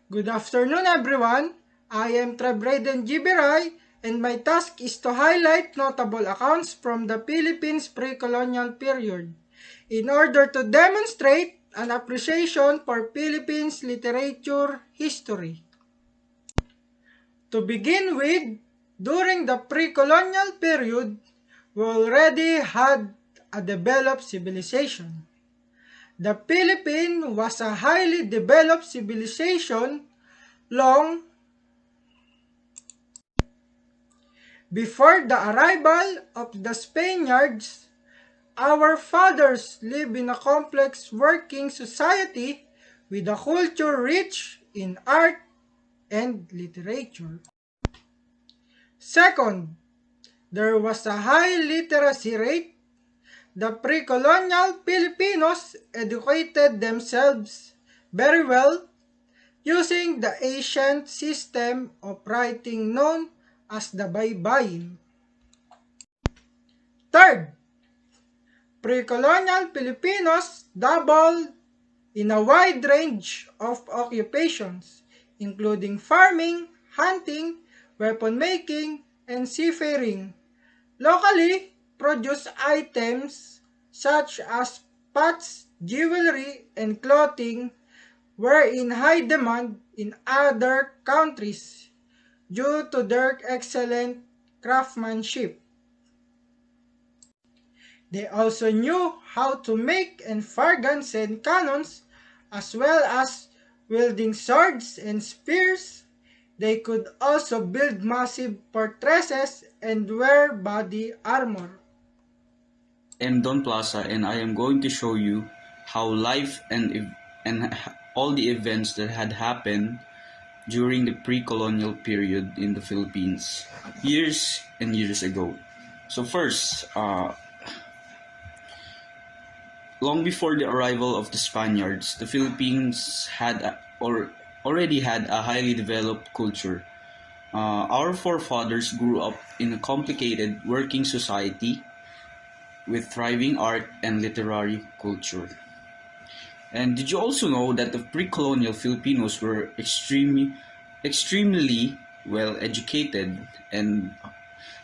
Good afternoon, everyone. I am Trebraden Gibiray, and my task is to highlight notable accounts from the Philippines pre-colonial period in order to demonstrate an appreciation for Philippines literature history. To begin with, during the pre-colonial period, we already had a developed civilization. The Philippines was a highly developed civilization long before the arrival of the Spaniards. Our fathers lived in a complex working society with a culture rich in art and literature. Second, there was a high literacy rate. The pre-colonial Filipinos educated themselves very well using the ancient system of writing known as the baybayin. Third, pre-colonial Filipinos dabbled in a wide range of occupations, including farming, hunting, weapon making, and seafaring. Locally produced items such as pots, jewelry, and clothing were in high demand in other countries due to their excellent craftsmanship. They also knew how to make and fire guns and cannons, as well as wielding swords and spears. They could also build massive fortresses and wear body armor. I'm Don Plaza, and I am going to show you how life and all the events that had happened during the pre-colonial period in the Philippines, years and years ago. So first, long before the arrival of the Spaniards, the Philippines already had a highly developed culture. Our forefathers grew up in a complicated working society with thriving art and literary culture. And did you also know that the pre-colonial Filipinos were extremely well educated, and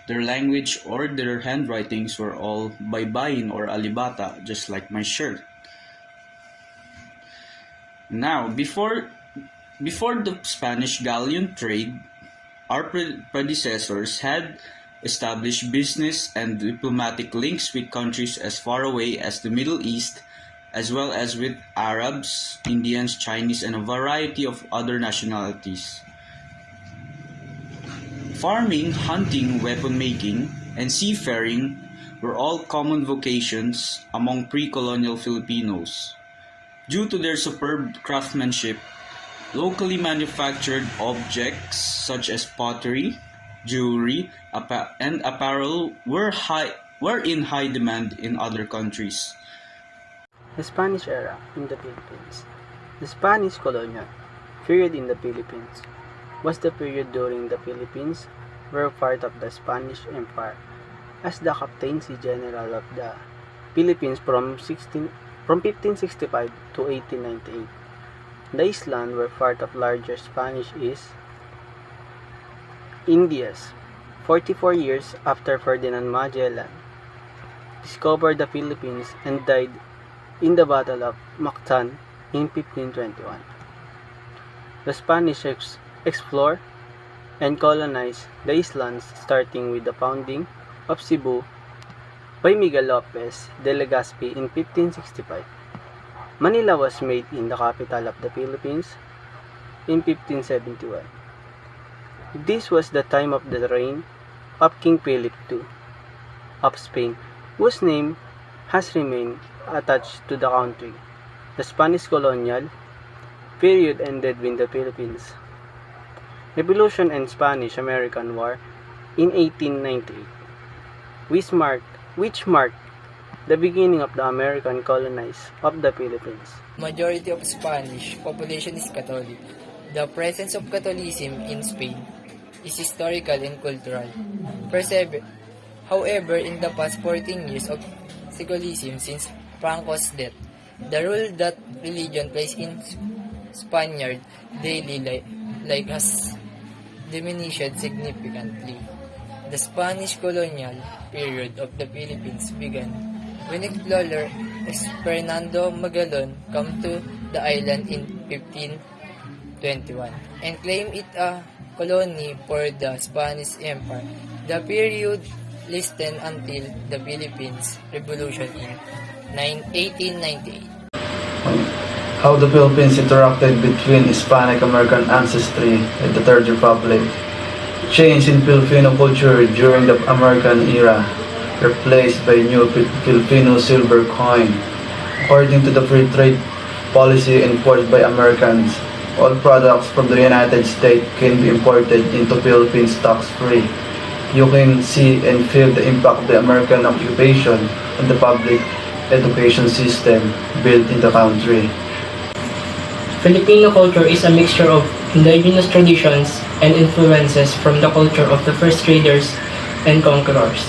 their language or their handwritings were all baybayin or alibata, just like my shirt. Now, before the Spanish galleon trade, our predecessors had established business and diplomatic links with countries as far away as the Middle East, as well as with Arabs, Indians, Chinese, and a variety of other nationalities. Farming, hunting, weapon making, and seafaring were all common vocations among pre-colonial Filipinos. Due to their superb craftsmanship, locally manufactured objects such as pottery, jewelry, and apparel were in high demand in other countries. The Spanish era in the Philippines. The Spanish colonial period in the Philippines was the period during the Philippines were part of the Spanish Empire as the Captaincy General of the Philippines from 1565 to 1898. The islands were part of larger Spanish East Indies. 44 years after Ferdinand Magellan discovered the Philippines and died in the Battle of Mactan in 1521. The Spanish explored and colonized the islands, starting with the founding of Cebu by Miguel Lopez de Legazpi in 1565. Manila was made in the capital of the Philippines in 1571. This was the time of the reign of King Philip II of Spain, whose name has remained attached to the country. The Spanish colonial period ended with the Philippines Revolution and Spanish-American War in 1898, which marked the beginning of the American colonies of the Philippines. Majority of Spanish population is Catholic. The presence of Catholicism in Spain is historical and cultural. However, in the past 14 years of secularism since Franco's death, the role that religion plays in Spaniard daily life has diminished significantly. The Spanish colonial period of the Philippines began when explorer Fernando Magellan came to the island in 1521 and claimed it a colony for the Spanish Empire. The period lasted until the Philippines Revolution in 1898. How the Philippines interacted between Hispanic American ancestry and the Third Republic. Change in Filipino culture during the American era, replaced by new Filipino silver coin. According to the free trade policy enforced by Americans, all products from the United States can be imported into Philippines tax-free. You can see and feel the impact of the American occupation on the public education system built in the country. Filipino culture is a mixture of indigenous traditions and influences from the culture of the first traders and conquerors.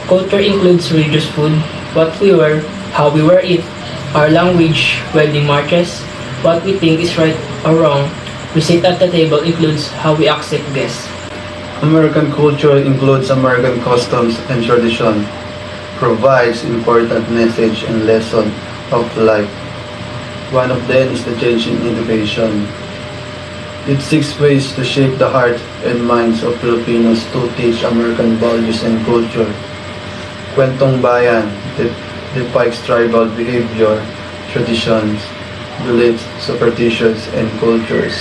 Culture includes religious food, what we wear, how we wear it, our language, wedding marches, what we think is right or wrong. We sit at the table includes how we accept guests. American culture includes American customs and tradition, provides important message and lesson of life. One of them is the change in education. It seeks ways to shape the heart and minds of Filipinos to teach American values and culture. Kwentong Bayan depicts tribal behavior, traditions, beliefs, superstitions, and cultures.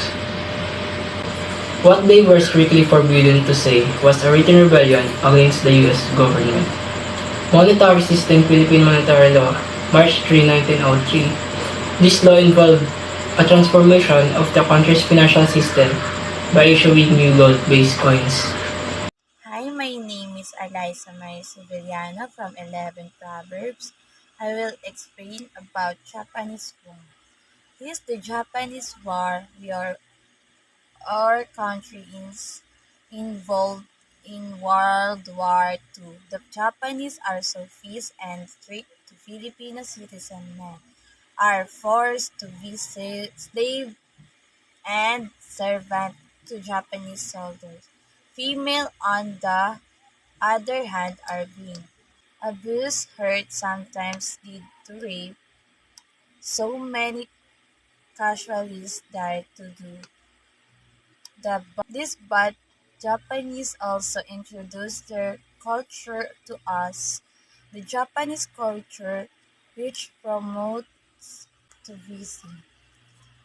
What they were strictly forbidden to say was a written rebellion against the U.S. government. Monetary System Philippine Monetary Law, March 3, 1903. This law involved a transformation of the country's financial system by issuing new gold-based coins. Hi, my name is Eliza Maria Severiano from 11 Proverbs. I will explain about Japanese War. This is the Japanese War where our country is involved in World War II. The Japanese are so fierce and strict to Filipino citizen men are forced to be slave and servant to Japanese soldiers. Female, on the other hand, are being abused, hurt, sometimes lead to rape. So many casualties died to do this, but Japanese also introduced their culture to us. The Japanese culture, which promotes activism,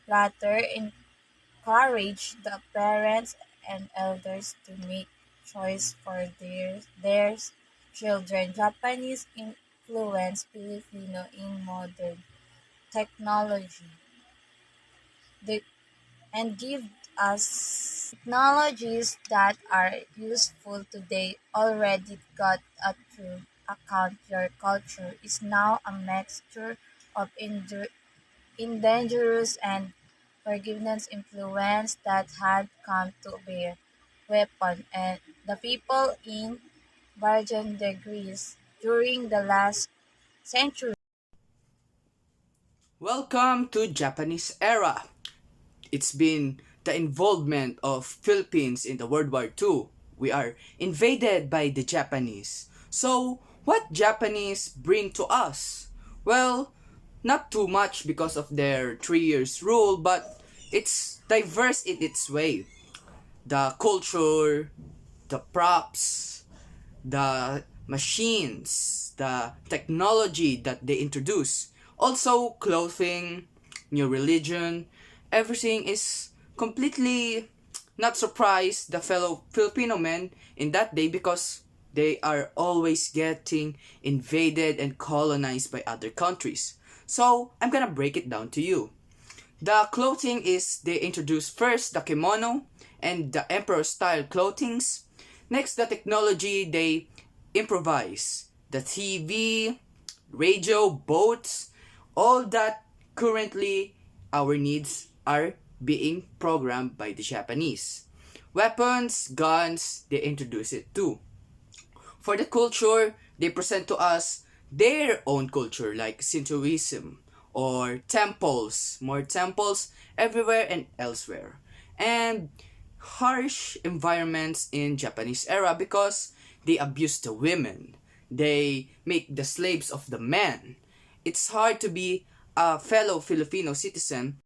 latter encourage the parents and elders to make choice for their children. Japanese influence Filipino in modern technology the, and give us technologies that are useful today. Already got a true account. Your culture is now a mixture of dangerous and forgiveness influence that had come to bear weapon and the people in varying degrees during the last century. Welcome to Japanese era. It's been the involvement of Philippines in the World War II. We are invaded by the Japanese. So, what Japanese bring to us? Well, not too much because of their 3 years rule, but it's diverse in its way. The culture, the props, the machines, the technology that they introduce. Also, clothing, new religion, everything is completely not surprised the fellow Filipino men in that day because they are always getting invaded and colonized by other countries. So, I'm gonna break it down to you. The clothing is they introduce first the kimono and the emperor style clothings. Next, the technology they improvise. The TV, radio, boats, all that currently our needs are being programmed by the Japanese. Weapons, guns, they introduce it too. For the culture, they present to us their own culture like Shintoism or temples, more temples everywhere and elsewhere. And harsh environments in Japanese era because they abuse the women. They make the slaves of the men. It's hard to be a fellow Filipino citizen.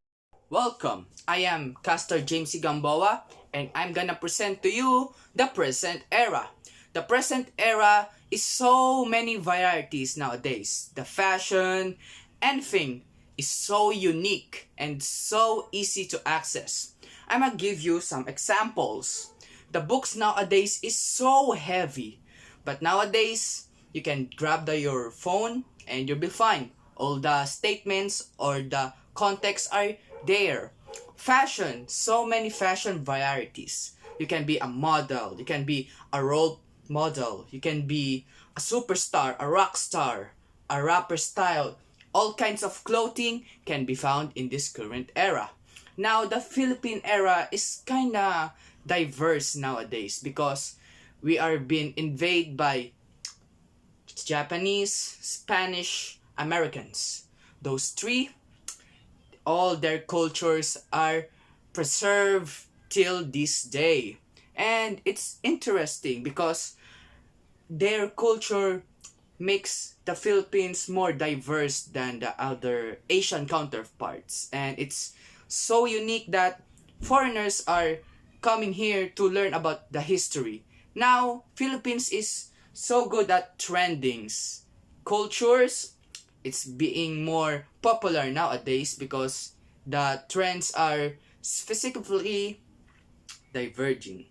Welcome, I am Castor James C. Gamboa, and I'm gonna present to you the present era. The present era is so many varieties nowadays. The fashion, anything is so unique and so easy to access. I'm gonna give you some examples. The books nowadays is so heavy, but nowadays you can grab your phone and you'll be fine. All the statements or the context are there. Fashion, so many fashion varieties. You can be a model, you can be a role model, you can be a superstar, a rock star, a rapper style. All kinds of clothing can be found in this current era. Now, the Philippine era is kinda diverse nowadays because we are being invaded by Japanese, Spanish, Americans. Those three, all their cultures are preserved till this day. And it's interesting because their culture makes the Philippines more diverse than the other Asian counterparts. And it's so unique that foreigners are coming here to learn about the history. Now, Philippines is so good at trendings. Cultures, it's being more popular nowadays because the trends are specifically diverging.